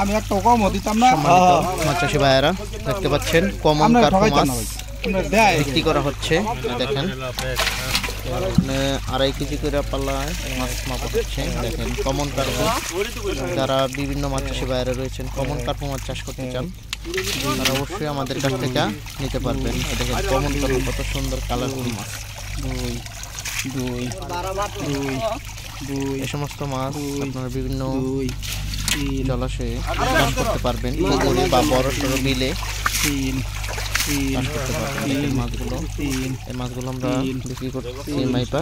আমি একটা কম দিতাম না। মাছ চাষি ভাইয়েরা দেখতে পাচ্ছেন কমন কার্পু মাছ বিক্রি করা হচ্ছে। দেখেন 2.5 কেজি করে পাল্লায় মাছ মাপা হচ্ছে। দেখেন কমন কার্পু, যারা বিভিন্ন মাছ চাষি ভাইয়েরা রয়েছেন কমন কার্পু মাছ চাষ করতে চান তারা অবশ্যই আমাদের কাছ থেকে নিতে পারবেন। দেখেন কমন কার্পু কত সুন্দর কালারফুল মাছ। এই সমস্ত মাছ আপনারা বিভিন্ন জলাশয়ে চাষ করতে পারবেন, পুকুরে বা বড় সড়ো বিলে চাষ করতে পারবেন। এই মাছগুলো আমরা বিক্রি করছি মাইপা।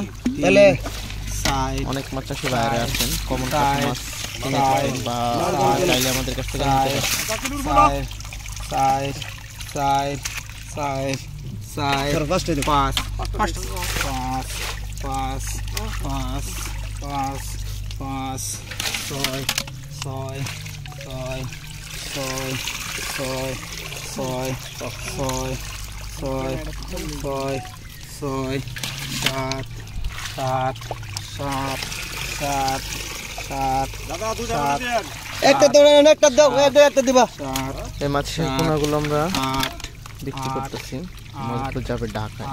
অনেক মাছ চাষি বাইরে আছেন কমন মাছ কিনে থাকেন বা চাইলে আমাদের কাছ থেকে নিতে এই মাছের পোনাগুলো আমরা বিক্রি করতেছি। মাছগুলো যাবে ঢাকায়।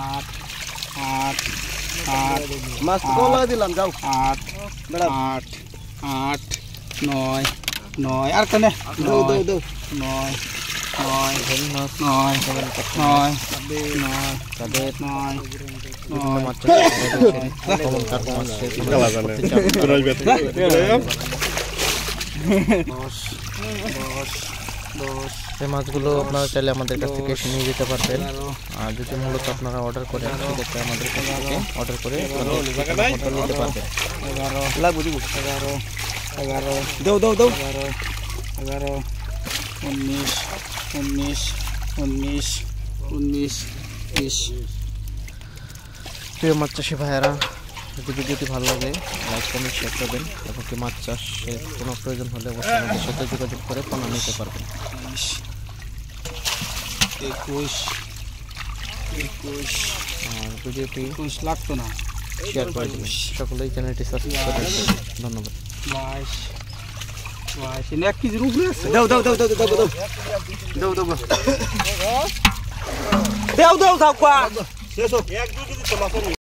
মাছ দিলাম যাও 8 9 9 আর কেন 9 9 এই মাছগুলো আপনারা চাইলে আমাদের কাছ থেকে এসে নিয়ে যেতে পারবেন। আর যদি মূলত আপনারা অর্ডার করেন সেক্ষেত্রে আমাদের কাছ থেকে অর্ডার করে নিতে পারবেন। 19 প্রিয় মাছ চাষি ভাইয়েরা, যদি ভিডিওটি ভালো লাগে লাইক কমেন্ট শেয়ার করবেন এবং কি মাছ চাষের কোনো প্রয়োজন হলে অবশ্যই আমাদের সাথে যোগাযোগ করে পোনা নিতে পারবেন। 21 আর ভিডিওটি 21 লাগতো না, শেয়ার করে দেবেন। সকলেই চ্যানেলটি সাবস্ক্রাইব করে রাখবেন। ধন্যবাদ। 22 1 কেজির উপরে আছে। দাও